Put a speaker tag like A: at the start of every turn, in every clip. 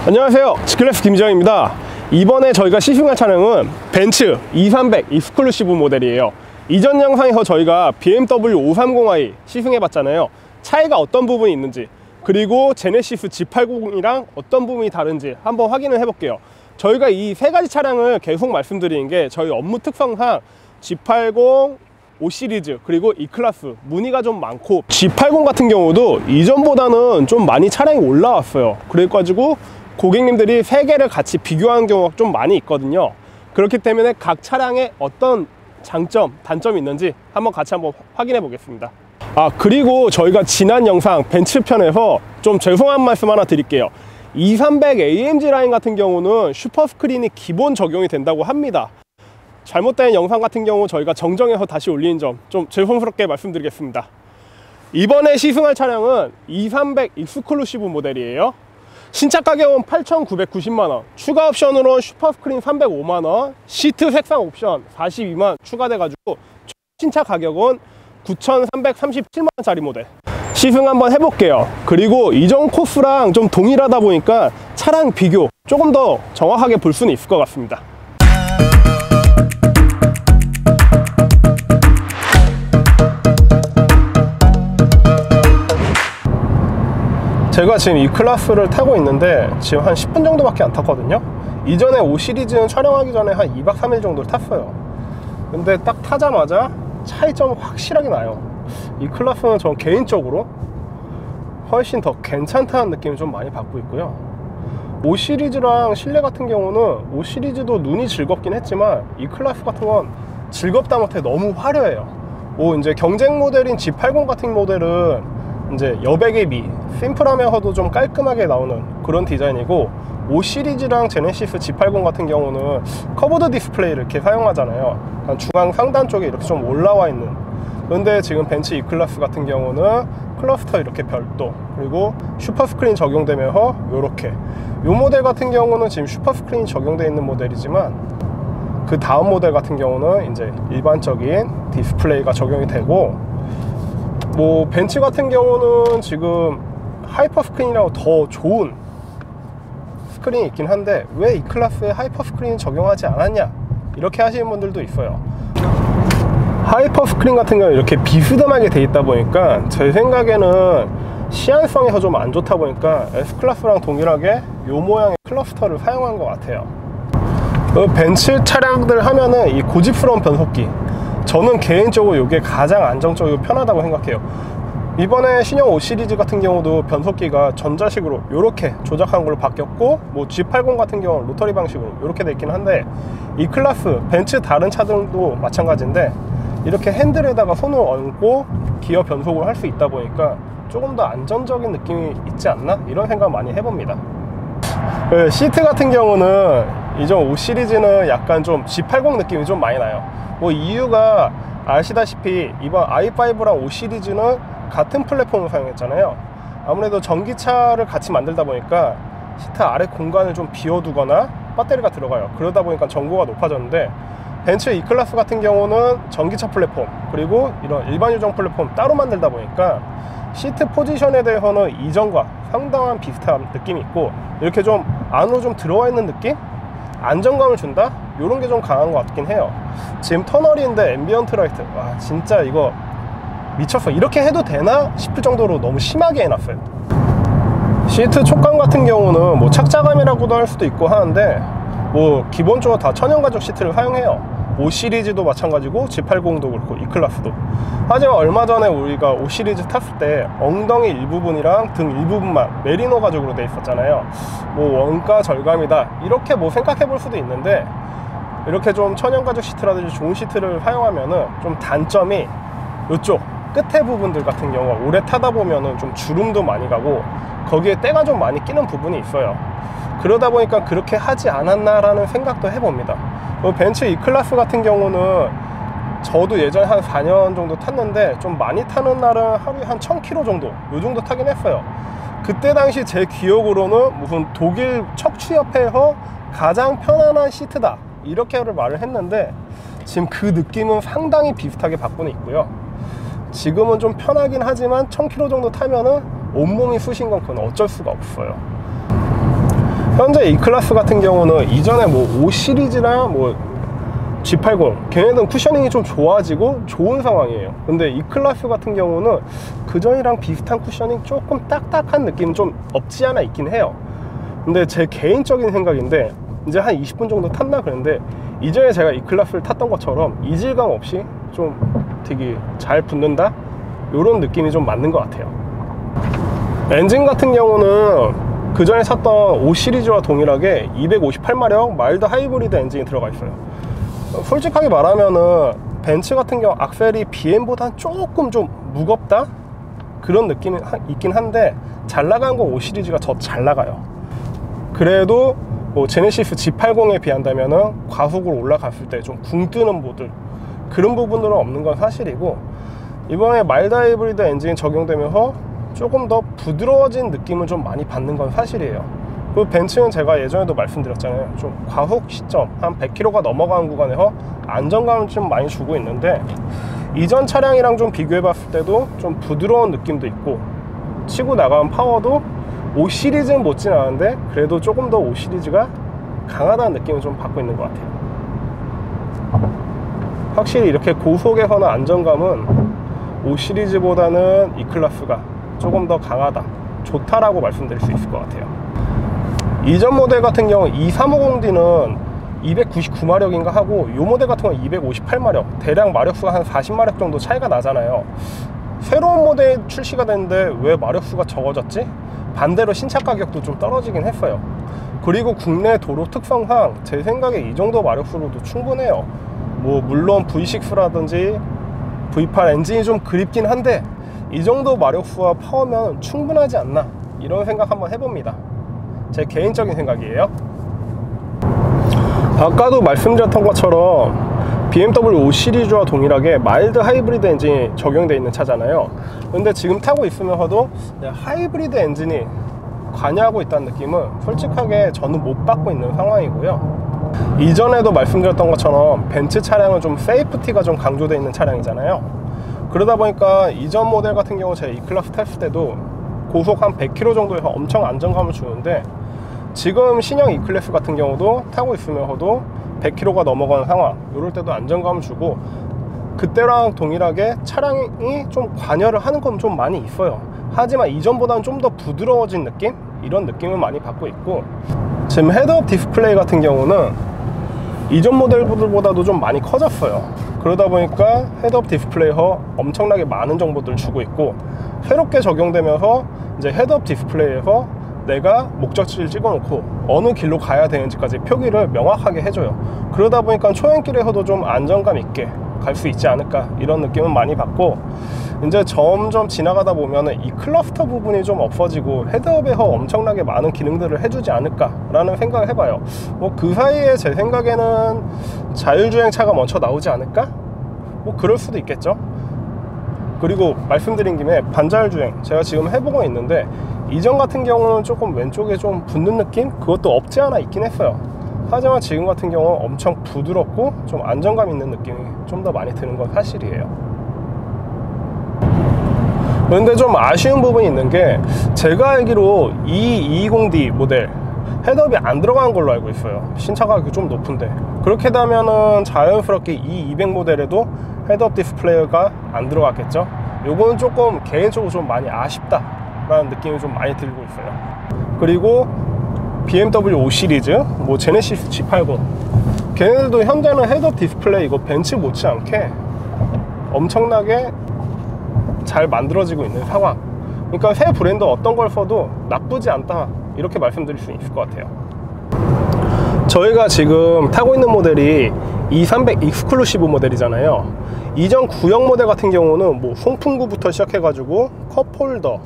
A: 안녕하세요, G클래스 김지영입니다. 이번에 저희가 시승할 차량은 벤츠 E300 익스클루시브 모델이에요. 이전 영상에서 저희가 BMW 530i 시승해 봤잖아요. 차이가 어떤 부분이 있는지, 그리고 제네시스 G80이랑 어떤 부분이 다른지 한번 확인을 해 볼게요. 저희가 이 세 가지 차량을 계속 말씀드리는 게 저희 업무 특성상 G80, 5 시리즈 그리고 E클래스 문의가 좀 많고, G80 같은 경우도 이전보다는 좀 많이 차량이 올라왔어요. 그래가지고 고객님들이 세 개를 같이 비교하는 경우가 좀 많이 있거든요. 그렇기 때문에 각 차량에 어떤 장점, 단점이 있는지 한번 같이 한번 확인해 보겠습니다. 그리고 저희가 지난 영상 벤츠 편에서 좀 죄송한 말씀 하나 드릴게요. E300 AMG 라인 같은 경우는 슈퍼스크린이 기본 적용이 된다고 합니다. 잘못된 영상 같은 경우 저희가 정정해서 다시 올리는 점 좀 죄송스럽게 말씀드리겠습니다. 이번에 시승할 차량은 E300 익스클루시브 모델이에요. 신차 가격은 8,990만원, 추가 옵션으로 슈퍼스크린 305만원, 시트 색상 옵션 42만 추가돼가지고 신차 가격은 9,337만원짜리 모델 시승 한번 해볼게요. 그리고 이전 코스랑 좀 동일하다 보니까 차량 비교 조금 더 정확하게 볼 수는 있을 것 같습니다. 제가 지금 이 클래스를 타고 있는데 지금 한 10분 정도밖에 안 탔거든요. 이전에 5 시리즈는 촬영하기 전에 한 2박 3일 정도를 탔어요. 근데 딱 타자마자 차이점은 확실하게 나요. 이 클래스는 전 개인적으로 훨씬 더 괜찮다는 느낌을 좀 많이 받고 있고요. 5 시리즈랑 실내 같은 경우는 5 시리즈도 눈이 즐겁긴 했지만 이 클래스 같은 건 즐겁다 못해 너무 화려해요. 이제 경쟁 모델인 G80 같은 모델은 이제 여백의 미, 심플하면서도 좀 깔끔하게 나오는 그런 디자인이고, 5 시리즈랑 제네시스 G80 같은 경우는 커브드 디스플레이를 이렇게 사용하잖아요. 중앙 상단 쪽에 이렇게 좀 올라와 있는. 그런데 지금 벤츠 E클래스 같은 경우는 클러스터 이렇게 별도, 그리고 슈퍼스크린 적용되면서 이렇게. 이 모델 같은 경우는 지금 슈퍼스크린이 적용되어 있는 모델이지만 그 다음 모델 같은 경우는 이제 일반적인 디스플레이가 적용이 되고, 벤츠 같은 경우는 지금 하이퍼 스크린이라고 더 좋은 스크린이 있긴 한데 왜 이 클래스에 하이퍼 스크린 적용하지 않았냐 이렇게 하시는 분들도 있어요. 하이퍼 스크린 같은 경우는 이렇게 비스듬하게 돼 있다 보니까 제 생각에는 시안성에서 좀 안 좋다 보니까 S클래스랑 동일하게 이 모양의 클러스터를 사용한 것 같아요. 벤츠 차량들 하면은 이 고집스러운 변속기, 저는 개인적으로 이게 가장 안정적이고 편하다고 생각해요. 이번에 신형 5 시리즈 같은 경우도 변속기가 전자식으로 이렇게 조작한 걸로 바뀌었고, G80 같은 경우는 로터리 방식으로 이렇게 돼 있긴 한데, 이 클래스 벤츠 다른 차들도 마찬가지인데 이렇게 핸들에다가 손을 얹고 기어 변속을 할 수 있다 보니까 조금 더 안정적인 느낌이 있지 않나 이런 생각 많이 해봅니다. 시트 같은 경우는 이전 5 시리즈는 약간 좀 G80 느낌이 좀 많이 나요. 이유가 아시다시피 이번 i5랑 5 시리즈는 같은 플랫폼을 사용했잖아요. 아무래도 전기차를 같이 만들다 보니까 시트 아래 공간을 좀 비워두거나 배터리가 들어가요. 그러다 보니까 전고가 높아졌는데, 벤츠 E클래스 같은 경우는 전기차 플랫폼 그리고 이런 일반 유정 플랫폼 따로 만들다 보니까 시트 포지션에 대해서는 이전과 상당한 비슷한 느낌이 있고, 이렇게 좀 안으로 좀 들어와 있는 느낌? 안정감을 준다? 이런 게 좀 강한 것 같긴 해요. 지금 터널인데 앰비언트 라이트, 와 진짜 이거 미쳤어. 이렇게 해도 되나 싶을 정도로 너무 심하게 해놨어요. 시트 촉감 같은 경우는 착자감이라고도 할 수도 있고 하는데, 기본적으로 다 천연가죽 시트를 사용해요. 5 시리즈도 마찬가지고 G80도 그렇고 E클래스도. 하지만 얼마 전에 우리가 5 시리즈 탔을 때 엉덩이 일부분이랑 등 일부분만 메리노 가죽으로 돼 있었잖아요. 원가 절감이다 이렇게 생각해 볼 수도 있는데, 이렇게 좀 천연가죽 시트라든지 좋은 시트를 사용하면은 좀 단점이 이쪽 끝에 부분들 같은 경우가 오래 타다 보면은 좀 주름도 많이 가고 거기에 때가 좀 많이 끼는 부분이 있어요. 그러다 보니까 그렇게 하지 않았나라는 생각도 해봅니다. 벤츠 E클래스 같은 경우는 저도 예전에 한 4년 정도 탔는데 좀 많이 타는 날은 하루에 한 1000km 정도 요 정도 타긴 했어요. 그때 당시 제 기억으로는 무슨 독일 척추협회에서 가장 편안한 시트다 이렇게 말을 했는데, 지금 그 느낌은 상당히 비슷하게 받고는 있고요. 지금은 좀 편하긴 하지만 1000km 정도 타면은 온몸이 쑤신 건 그건 어쩔 수가 없어요. 현재 E클래스 같은 경우는 이전에 뭐 5 시리즈나 뭐 G80 걔네들은 쿠셔닝이 좀 좋아지고 좋은 상황이에요. 근데 E클래스 같은 경우는 그전이랑 비슷한 쿠셔닝, 조금 딱딱한 느낌은 좀 없지 않아 있긴 해요. 근데 제 개인적인 생각인데 이제 한 20분 정도 탔나 그랬는데, 이전에 제가 E클래스를 탔던 것처럼 이질감 없이 좀 되게 잘 붙는다, 이런 느낌이 좀 맞는 것 같아요. 엔진 같은 경우는 그 전에 샀던 5 시리즈와 동일하게 258마력 마일드 하이브리드 엔진이 들어가 있어요. 솔직하게 말하면은 벤츠 같은 경우 악셀이 BM보다는 조금 좀 무겁다? 그런 느낌이 있긴 한데, 잘 나가는 건 5 시리즈가 더 잘 나가요. 그래도 뭐 제네시스 G80에 비한다면은 과속으로 올라갔을 때 좀 붕 뜨는 모드, 그런 부분들은 없는 건 사실이고, 이번에 마일드 하이브리드 엔진이 적용되면서 조금 더 부드러워진 느낌을 좀 많이 받는 건 사실이에요. 그 벤츠는 제가 예전에도 말씀드렸잖아요. 좀 과속 시점 한 100km가 넘어가는 구간에서 안정감을 좀 많이 주고 있는데, 이전 차량이랑 좀 비교해 봤을 때도 좀 부드러운 느낌도 있고, 치고 나가는 파워도 5 시리즈는 못진 않은데 그래도 조금 더 5 시리즈가 강하다는 느낌을 좀 받고 있는 것 같아요. 확실히 이렇게 고속에서는 안정감은 5 시리즈보다는 E클래스가 조금 더 강하다, 좋다라고 말씀드릴 수 있을 것 같아요. 이전 모델 같은 경우 2350D는 299마력인가 하고, 이 모델 같은 경우 258마력, 대략 마력수가 한 40마력 정도 차이가 나잖아요. 새로운 모델 출시가 됐는데 왜 마력수가 적어졌지? 반대로 신차 가격도 좀 떨어지긴 했어요. 그리고 국내 도로 특성상 제 생각에 이 정도 마력수로도 충분해요. 뭐 물론 V6라든지 V8 엔진이 좀 그립긴 한데 이 정도 마력수와 파워면 충분하지 않나, 이런 생각 한번 해봅니다. 제 개인적인 생각이에요. 아까도 말씀드렸던 것처럼 BMW 5 시리즈와 동일하게 마일드 하이브리드 엔진이 적용되어 있는 차잖아요. 근데 지금 타고 있으면서도 하이브리드 엔진이 관여하고 있다는 느낌은 솔직하게 저는 못 받고 있는 상황이고요. 이전에도 말씀드렸던 것처럼 벤츠 차량은 좀 세이프티가 좀 강조되어 있는 차량이잖아요. 그러다 보니까 이전 모델 같은 경우 제가 E클래스 탔을 때도 고속 한 100km 정도에서 엄청 안정감을 주는데, 지금 신형 E클래스 같은 경우도 타고 있으면서도 100km가 넘어가는 상황, 이럴 때도 안정감을 주고, 그때랑 동일하게 차량이 좀 관여를 하는 건 좀 많이 있어요. 하지만 이전보다는 좀 더 부드러워진 느낌? 이런 느낌을 많이 받고 있고, 지금 헤드업 디스플레이 같은 경우는 이전 모델보다도 좀 많이 커졌어요. 그러다 보니까 헤드업 디스플레이에서 엄청나게 많은 정보들을 주고 있고, 새롭게 적용되면서 이제 헤드업 디스플레이에서 내가 목적지를 찍어놓고 어느 길로 가야 되는지까지 표기를 명확하게 해줘요. 그러다 보니까 초행길에서도 좀 안정감 있게 갈 수 있지 않을까, 이런 느낌은 많이 받고, 이제 점점 지나가다 보면은 이 클러스터 부분이 좀 없어지고 헤드업에서 엄청나게 많은 기능들을 해주지 않을까 라는 생각을 해봐요. 뭐 그 사이에 제 생각에는 자율주행차가 먼저 나오지 않을까? 뭐 그럴 수도 있겠죠. 그리고 말씀드린 김에 반자율주행 제가 지금 해보고 있는데, 이전 같은 경우는 조금 왼쪽에 좀 붙는 느낌? 그것도 없지 않아 있긴 했어요. 하지만 지금 같은 경우는 엄청 부드럽고 좀 안정감 있는 느낌이 좀 더 많이 드는 건 사실이에요. 그런데 좀 아쉬운 부분이 있는 게, 제가 알기로 E220D 모델 헤드업이 안 들어간 걸로 알고 있어요. 신차 가격이 좀 높은데, 그렇게 되면은 자연스럽게 E200 모델에도 헤드업 디스플레이가 안 들어갔겠죠. 요거는 조금 개인적으로 좀 많이 아쉽다 라는 느낌이 좀 많이 들고 있어요. 그리고 BMW 5 시리즈, 뭐 제네시스 G80, 걔네들도 현재는 헤드업 디스플레이 이거 벤츠 못지않게 엄청나게 잘 만들어지고 있는 상황. 그러니까 새 브랜드 어떤 걸 써도 나쁘지 않다, 이렇게 말씀드릴 수 있을 것 같아요. 저희가 지금 타고 있는 모델이 E300 익스클루시브 모델이잖아요. 이전 구형 모델 같은 경우는 뭐 송풍구부터 시작해가지고 컵홀더,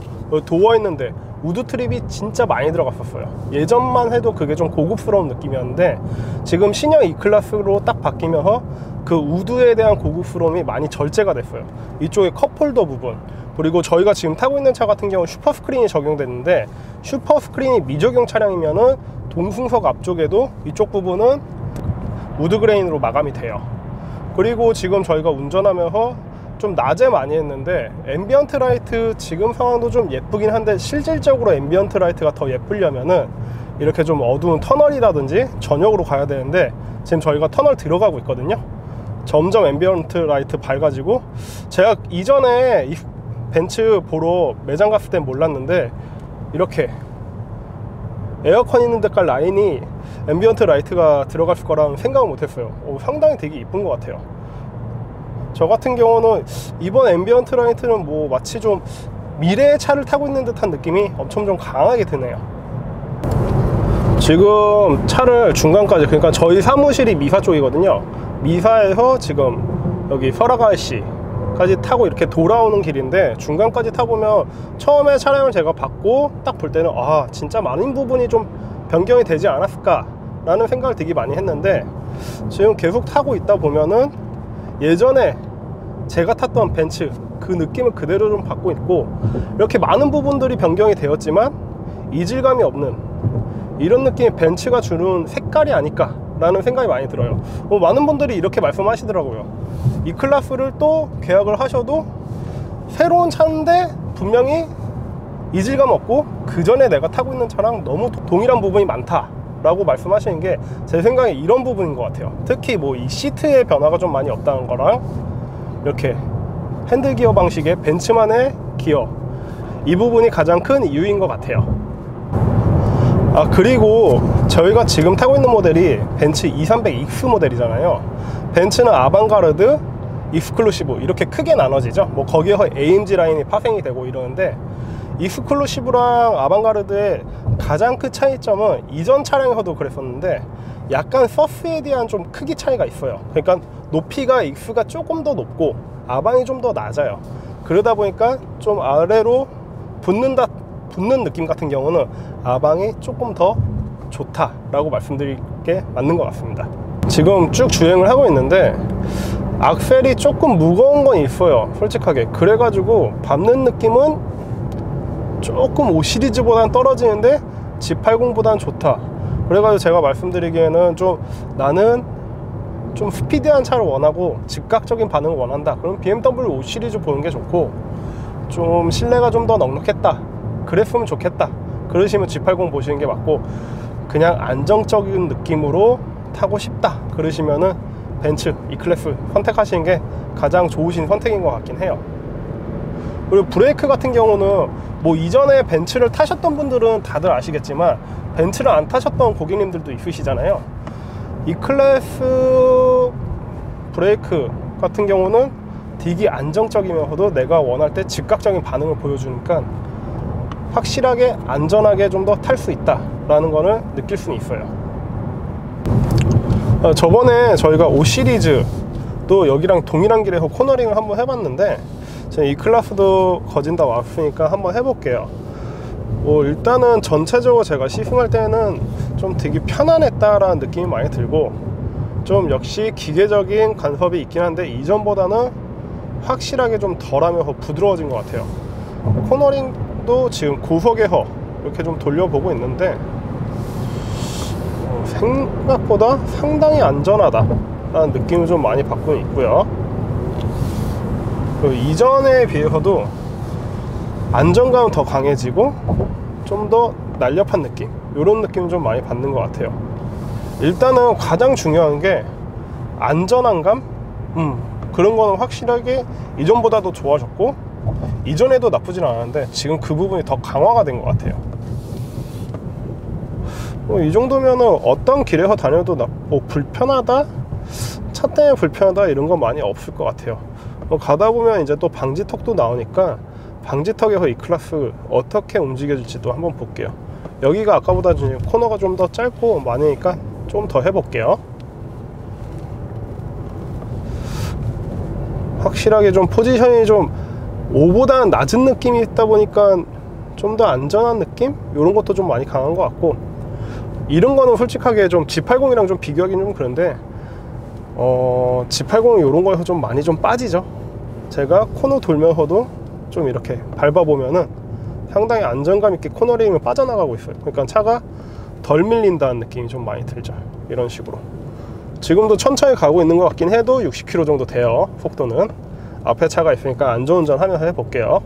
A: 도어 있는데 우드 트립이 진짜 많이 들어갔었어요. 예전만 해도 그게 좀 고급스러운 느낌이었는데, 지금 신형 E클래스로 딱 바뀌면서 그 우드에 대한 고급스러움이 많이 절제가 됐어요. 이쪽에 컵홀더 부분, 그리고 저희가 지금 타고 있는 차 같은 경우 슈퍼 스크린이 적용됐는데, 슈퍼 스크린이 미적용 차량이면은 동승석 앞쪽에도 이쪽 부분은 우드 그레인으로 마감이 돼요. 그리고 지금 저희가 운전하면서 좀 낮에 많이 했는데, 앰비언트 라이트 지금 상황도 좀 예쁘긴 한데, 실질적으로 앰비언트 라이트가 더 예쁘려면은 이렇게 좀 어두운 터널이라든지 저녁으로 가야 되는데 지금 저희가 터널 들어가고 있거든요. 점점 앰비언트 라이트 밝아지고, 제가 이전에 이 벤츠 보러 매장 갔을 땐 몰랐는데 이렇게 에어컨 있는 데깔 라인이 앰비언트 라이트가 들어갈 거라는 생각을 못했어요. 상당히 되게 이쁜 것 같아요. 저 같은 경우는 이번 앰비언트 라이트는 뭐 마치 좀 미래의 차를 타고 있는 듯한 느낌이 엄청 좀 강하게 드네요. 지금 차를 중간까지, 그러니까 저희 사무실이 미사 쪽이거든요. 미사에서 지금 여기 설악아이씨까지 타고 이렇게 돌아오는 길인데, 중간까지 타보면 처음에 차량을 제가 받고 딱 볼 때는 아 진짜 많은 부분이 좀 변경이 되지 않았을까 라는 생각을 되게 많이 했는데, 지금 계속 타고 있다 보면은 예전에 제가 탔던 벤츠 그 느낌을 그대로 좀 받고 있고, 이렇게 많은 부분들이 변경이 되었지만 이질감이 없는 이런 느낌의 벤츠가 주는 색깔이 아닐까 라는 생각이 많이 들어요. 많은 분들이 이렇게 말씀하시더라고요. 이 클래스를 또 계약을 하셔도 새로운 차인데 분명히 이질감 없고 그 전에 내가 타고 있는 차랑 너무 동일한 부분이 많다 라고 말씀하시는 게 제 생각에 이런 부분인 것 같아요. 특히 뭐 이 시트의 변화가 좀 많이 없다는 거랑 이렇게 핸들 기어 방식의 벤츠만의 기어, 이 부분이 가장 큰 이유인 것 같아요. 그리고 저희가 지금 타고 있는 모델이 벤츠 2300X 모델이잖아요. 벤츠는 아방가르드, 익스클루시브 이렇게 크게 나눠지죠. 뭐 거기에서 AMG 라인이 파생이 되고 이러는데, 익스클루시브랑 아방가르드의 가장 큰 차이점은 이전 차량에서도 그랬었는데 약간 서스에 대한 좀 크기 차이가 있어요. 그러니까 높이가 익스가 조금 더 높고 아방이 좀 더 낮아요. 그러다 보니까 좀 아래로 붙는 느낌 같은 경우는 아방이 조금 더 좋다라고 말씀드릴 게 맞는 것 같습니다. 지금 쭉 주행을 하고 있는데 악셀이 조금 무거운 건 있어요, 솔직하게. 그래가지고 밟는 느낌은 조금 5 시리즈보다는 떨어지는데 G80보다는 좋다. 그래가지고 제가 말씀드리기에는 좀 나는 좀 스피디한 차를 원하고 즉각적인 반응을 원한다, 그럼 BMW 5 시리즈 보는 게 좋고, 좀 실내가 좀 더 넉넉했다 그랬으면 좋겠다 그러시면 G80 보시는 게 맞고, 그냥 안정적인 느낌으로 타고 싶다 그러시면은 벤츠 E클래스 선택하시는 게 가장 좋으신 선택인 것 같긴 해요. 그리고 브레이크 같은 경우는 뭐 이전에 벤츠를 타셨던 분들은 다들 아시겠지만 벤츠를 안 타셨던 고객님들도 있으시잖아요. E클래스 브레이크 같은 경우는 되게 안정적이면서도 내가 원할 때 즉각적인 반응을 보여주니까 확실하게 안전하게 좀 더 탈 수 있다 라는 거를 느낄 수는 있어요. 저번에 저희가 5 시리즈 또 여기랑 동일한 길에서 코너링을 한번 해봤는데, 이 클래스도 거진 다 왔으니까 한번 해볼게요. 일단은 전체적으로 제가 시승할 때는 좀 되게 편안했다라는 느낌이 많이 들고, 좀 역시 기계적인 간섭이 있긴 한데 이전보다는 확실하게 좀 덜하면서 부드러워진 것 같아요. 코너링도 지금 고속에서 이렇게 좀 돌려보고 있는데 생각보다 상당히 안전하다 라는 느낌을 좀 많이 받고 있고요. 이전에 비해서도 안정감은 더 강해지고 좀 더 날렵한 느낌, 이런 느낌을 좀 많이 받는 것 같아요. 일단은 가장 중요한 게 안전함감, 그런 거는 확실하게 이전보다도 좋아졌고, 이전에도 나쁘진 않았는데 지금 그 부분이 더 강화가 된 것 같아요. 이 정도면은 어떤 길에서 다녀도 불편하다, 차 때문에 불편하다 이런 건 많이 없을 것 같아요. 가다 보면 이제 또 방지턱도 나오니까 방지턱에서 이 클래스 어떻게 움직여질지도 한번 볼게요. 여기가 아까보다 코너가 좀 더 짧고 많으니까 좀 더 해볼게요. 확실하게 좀 포지션이 좀 5보다는 낮은 느낌이 있다 보니까 좀 더 안전한 느낌? 이런 것도 좀 많이 강한 것 같고, 이런 거는 솔직하게 좀 G80이랑 좀 비교하기는 좀 그런데 G80은 이런 거에서 좀 많이 좀 빠지죠. 제가 코너 돌면서도 좀 이렇게 밟아보면은 상당히 안정감 있게 코너링을 빠져나가고 있어요. 그러니까 차가 덜 밀린다는 느낌이 좀 많이 들죠. 이런 식으로 지금도 천천히 가고 있는 것 같긴 해도 60km 정도 돼요. 속도는. 앞에 차가 있으니까 안전운전 하면서 해볼게요.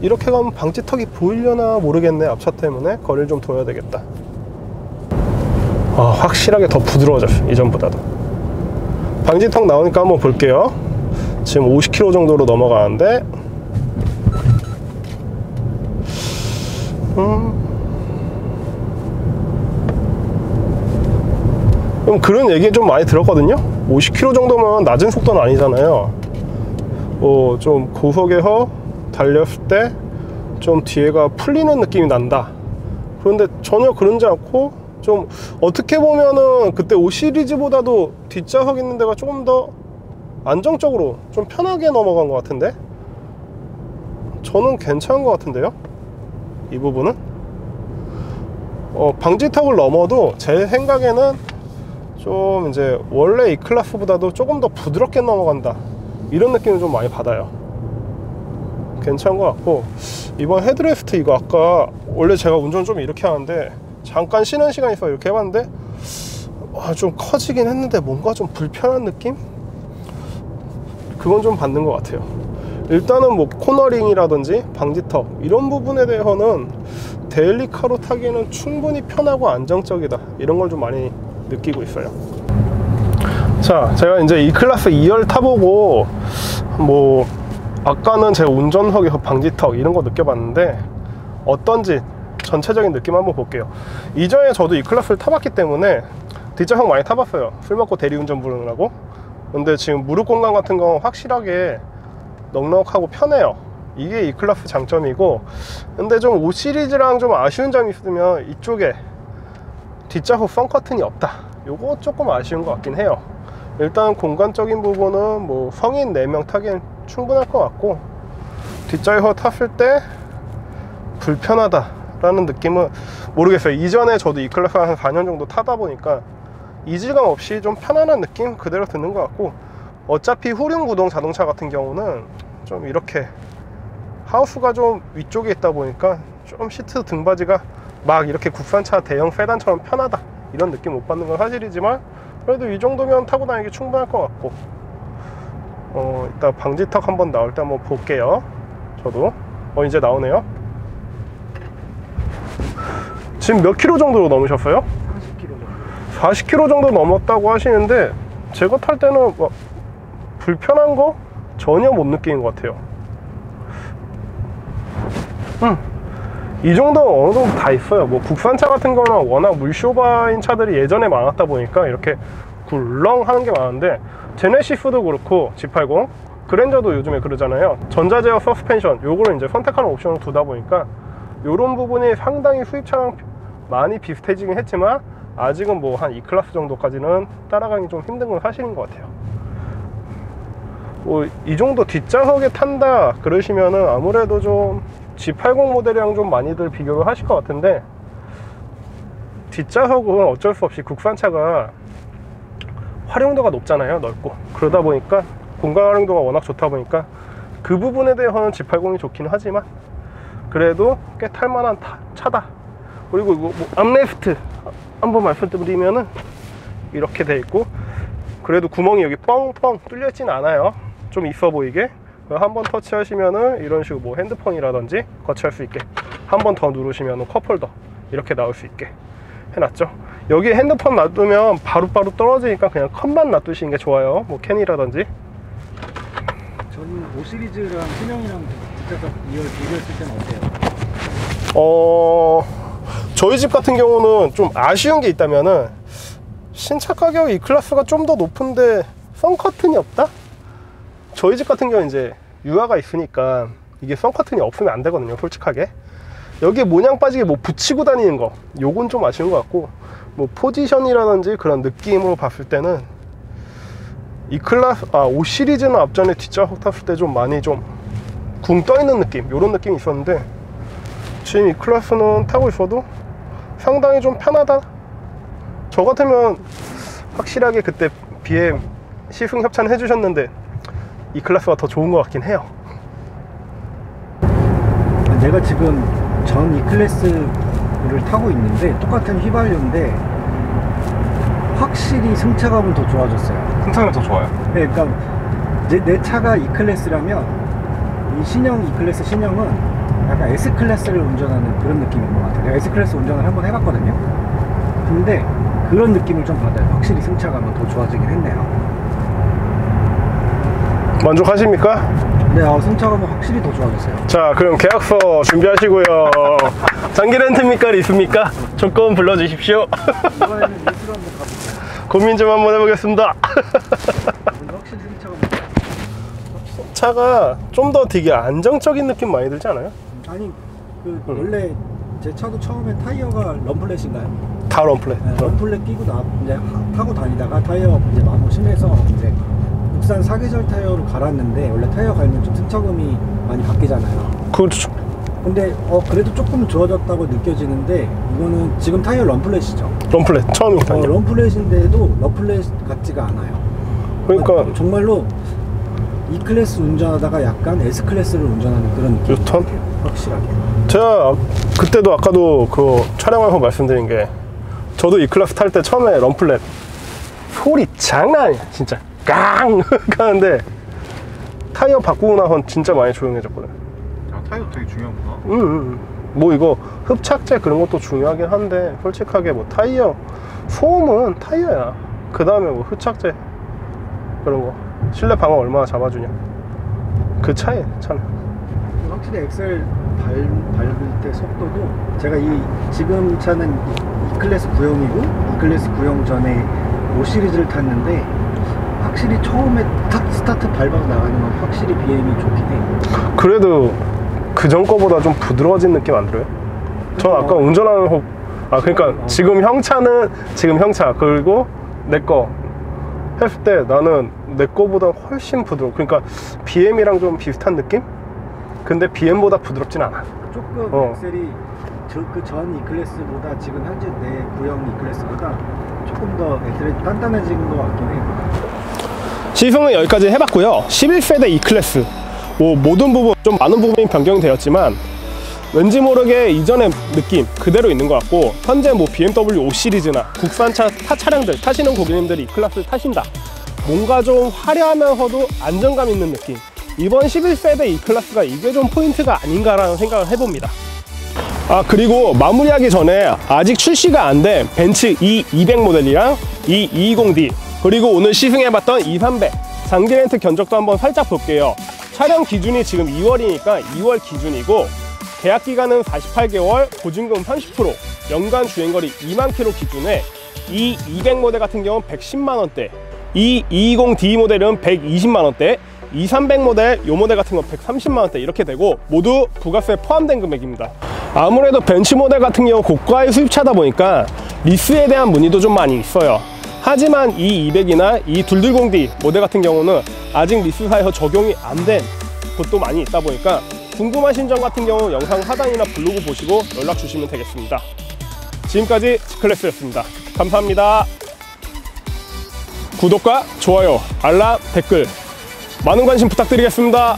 A: 이렇게 가면 방지턱이 보이려나 모르겠네. 앞차 때문에 거리를 좀 둬야 되겠다. 확실하게 더 부드러워졌어, 이전보다도. 방지턱 나오니까 한번 볼게요. 지금 50km 정도로 넘어가는데 그런 얘기 좀 많이 들었거든요. 50km 정도면 낮은 속도는 아니잖아요. 좀 고속에서 달렸을 때 좀 뒤에가 풀리는 느낌이 난다. 그런데 전혀 그런지 않고, 좀 어떻게 보면은 그때 5 시리즈보다도 뒷좌석 있는 데가 조금 더 안정적으로 좀 편하게 넘어간 것 같은데, 저는 괜찮은 것 같은데요, 이 부분은. 방지턱을 넘어도 제 생각에는 좀 이제 원래 이 클래스보다도 조금 더 부드럽게 넘어간다, 이런 느낌을 좀 많이 받아요. 괜찮은 것 같고, 이번 헤드레스트 이거 아까 원래 제가 운전 좀 이렇게 하는데 잠깐 쉬는 시간이 있어 이렇게 해봤는데 좀 커지긴 했는데 뭔가 좀 불편한 느낌? 그건 좀 받는 것 같아요. 일단은 뭐 코너링이라든지 방지턱 이런 부분에 대해서는 데일리카로 타기에는 충분히 편하고 안정적이다, 이런 걸 좀 많이 느끼고 있어요. 자, 제가 이제 이 클래스 2열 타보고 뭐 아까는 제가 운전석에서 방지턱 이런 거 느껴봤는데 어떤지 전체적인 느낌 한번 볼게요. 이전에 저도 이 클래스를 타봤기 때문에 뒷좌석 많이 타봤어요, 술 먹고 대리운전 부르느라고. 근데 지금 무릎 공간 같은 건 확실하게 넉넉하고 편해요. 이게 이 클래스 장점이고, 근데 좀 5 시리즈랑 좀 아쉬운 점이 있으면 이쪽에 뒷좌석 썬커튼이 없다, 요거 조금 아쉬운 것 같긴 해요. 일단 공간적인 부분은 뭐 성인 4명 타기엔 충분할 것 같고, 뒷좌석 탔을 때 불편하다 라는 느낌은 모르겠어요. 이전에 저도 이 클래스 한 4년 정도 타다 보니까 이질감 없이 좀 편안한 느낌 그대로 드는 것 같고, 어차피 후륜구동 자동차 같은 경우는 좀 이렇게 하우스가 좀 위쪽에 있다 보니까 좀 시트 등받이가 막 이렇게 국산차 대형 세단처럼 편하다, 이런 느낌 못 받는 건 사실이지만, 그래도 이 정도면 타고 다니기 충분할 것 같고. 이따 방지턱 한번 나올 때 한번 볼게요. 저도 이제 나오네요. 지금 몇 킬로 정도로 넘으셨어요? 40km 40km 정도 넘었다고 하시는데, 제가 탈 때는 뭐 불편한 거 전혀 못 느끼는 것 같아요. 이 정도는 어느 정도 다 있어요. 뭐 국산차 같은 거는 워낙 물쇼바인 차들이 예전에 많았다 보니까 이렇게 굴렁 하는 게 많은데, 제네시스도 그렇고 G80, 그랜저도 요즘에 그러잖아요. 전자제어 서스펜션 요거를 이제 선택하는 옵션을 두다 보니까 요런 부분이 상당히 수입차랑 많이 비슷해지긴 했지만, 아직은 뭐 한 E클래스 정도까지는 따라가기 좀 힘든 건 사실인 것 같아요. 뭐 이 정도 뒷좌석에 탄다 그러시면은 아무래도 좀 G80 모델이랑 좀 많이들 비교를 하실 것 같은데, 뒷좌석은 어쩔 수 없이 국산차가 활용도가 높잖아요, 넓고. 그러다 보니까 공간 활용도가 워낙 좋다 보니까 그 부분에 대해서는 G80이 좋긴 하지만 그래도 꽤 탈만한 차다. 그리고 이거 뭐 암레스트 한번 말씀드리면은 이렇게 돼 있고, 그래도 구멍이 여기 뻥뻥 뚫려 있진 않아요. 좀 있어 보이게. 한번 터치하시면은 이런 식으로 뭐 핸드폰이라든지 거치할 수 있게, 한 번 더 누르시면은 컵홀더 이렇게 나올 수 있게 해놨죠. 여기 핸드폰 놔두면 바로바로 떨어지니까 그냥 컵만 놔두시는 게 좋아요. 뭐 캔이라든지.
B: 저는 5 시리즈랑 신형이랑 뒷좌석 2열 비교했을 때는 어때요?
A: 저희 집 같은 경우는 좀 아쉬운 게 있다면은, 신차 가격 이 클래스가 좀 더 높은데 썬커튼이 없다? 저희 집 같은 경우는 이제 유아가 있으니까 이게 썬커튼이 없으면 안 되거든요, 솔직하게. 여기에 모양 빠지게 뭐 붙이고 다니는 거, 요건 좀 아쉬운 것 같고, 뭐 포지션이라든지 그런 느낌으로 봤을 때는 이 클래스 5 시리즈는 앞전에 뒷좌석 탔을 때 좀 많이 좀 붕 떠있는 느낌, 요런 느낌이 있었는데, 지금 이 클래스는 타고 있어도 상당히 좀 편하다. 저 같으면 확실하게 그때 BM 시승 협찬 해주셨는데 이 클래스가 더 좋은 것 같긴 해요.
B: 내가 지금 전 E클래스를 타고 있는데 똑같은 휘발유인데 확실히 승차감은 더 좋아졌어요.
A: 승차감이 더 좋아요?
B: 네, 그러니까 내 차가 E클래스라면 이 신형 E클래스 신형은 약간 S클래스를 운전하는 그런 느낌인 것 같아요. 내가 S클래스 운전을 한번 해봤거든요. 근데 그런 느낌을 좀 받아요. 확실히 승차감은 더 좋아지긴 했네요.
A: 만족하십니까?
B: 네, 승차감은 확실히 더 좋아졌어요.
A: 자, 그럼 계약서 준비하시고요. 장기 렌트입니까? 리스입니까? 조건 불러주십시오.
B: 이번에는 리스로 한번 가볼까요?
A: 고민 좀 한번 해보겠습니다.
B: 확실히 승차감.
A: 차가 좀 더 되게 안정적인 느낌 많이 들지 않아요?
B: 아니, 원래 제 차도 처음에 타이어가 럼플렛인가요?
A: 다 럼플렛.
B: 네, 럼플렛 끼고 이제 타고 다니다가 타이어 이제 마모 심해서 이제 국산 사계절 타이어로 갈았는데, 원래 타이어 갈면 좀 승차감이 많이 바뀌잖아요.
A: 그렇죠.
B: 근데 그래도 조금 좋아졌다고 느껴지는데, 이거는 지금 타이어 럼플렛이죠.
A: 럼플렛 처음이니까요.
B: 럼플렛인데도 럼플렛 같지가 않아요.
A: 그러니까
B: 정말로 E클래스 운전하다가 약간 S클래스를 운전하는 그런 느낌.
A: 유턴?
B: 확실하게.
A: 제가 그때도 아까도 그 촬영하면서 말씀드린 게, 저도 E클래스 탈 때 처음에 럼플렛 소리 장난 아니야 진짜 깡 하는데 타이어 바꾸고 나선 진짜 많이 조용해졌거든.
C: 타이어 되게 중요하구나.
A: 뭐 이거 흡착제 그런 것도 중요하긴 한데, 솔직하게 뭐 타이어 소음은 타이어야. 그 다음에 뭐 흡착제 그런 거 실내 방어 얼마나 잡아주냐, 그 차이 차는.
B: 확실히 엑셀 밟을 때 속도도, 제가 지금 차는 E클래스 9형이고 E클래스 9형 전에 5시리즈를 탔는데, 확실히 처음에 스타트 밟아서 나가는 건 확실히 BM이 좋긴 해.
A: 그래도 그전 거보다 좀 부드러워진 느낌 안 들어요? 전 아까 운전하는 거, 그러니까 지금 형 차는 지금 형 차, 그리고 내 거 했을 때 나는 내 거보다 훨씬 부드러워. 그러니까 BM이랑 좀 비슷한 느낌? 근데 BM보다 부드럽진 않아.
B: 조금 엑셀이 그 전 E클래스보다 지금 현재 내 구형 E클래스보다 조금 더 엑셀이 단단해진 것 같긴 해요.
A: 시승은 여기까지 해봤고요. 11세대 E클래스 뭐 모든 부분, 좀 많은 부분이 변경이 되었지만 왠지 모르게 이전의 느낌 그대로 있는 것 같고, 현재 뭐 BMW 5 시리즈나 국산차 차량들 타시는 고객님들이 E클래스를 타신다, 뭔가 좀 화려하면서도 안정감 있는 느낌, 이번 11세대 E클래스가 이게 좀 포인트가 아닌가라는 생각을 해봅니다. 그리고 마무리하기 전에 아직 출시가 안 된 벤츠 E200 모델이랑 E220D, 그리고 오늘 시승해봤던 E300 장기 렌트 견적도 한번 살짝 볼게요. 촬영 기준이 지금 2월이니까 2월 기준이고, 계약 기간은 48개월, 보증금 30%, 연간 주행거리 2만 킬로 기준에 E200 모델 같은 경우는 110만원대, E220D 모델은 120만원대, E300 모델, 요 모델 같은 건 130만원대 이렇게 되고, 모두 부가세 포함된 금액입니다. 아무래도 벤츠 모델 같은 경우 고가의 수입차다 보니까 리스에 대한 문의도 좀 많이 있어요. 하지만 E200이나 E220D 모델 같은 경우는 아직 리스사에서 적용이 안 된 것도 많이 있다 보니까, 궁금하신 점 같은 경우 영상 하단이나 블로그 보시고 연락 주시면 되겠습니다. 지금까지 G클래스였습니다. 감사합니다. 구독과 좋아요, 알람, 댓글 많은 관심 부탁드리겠습니다.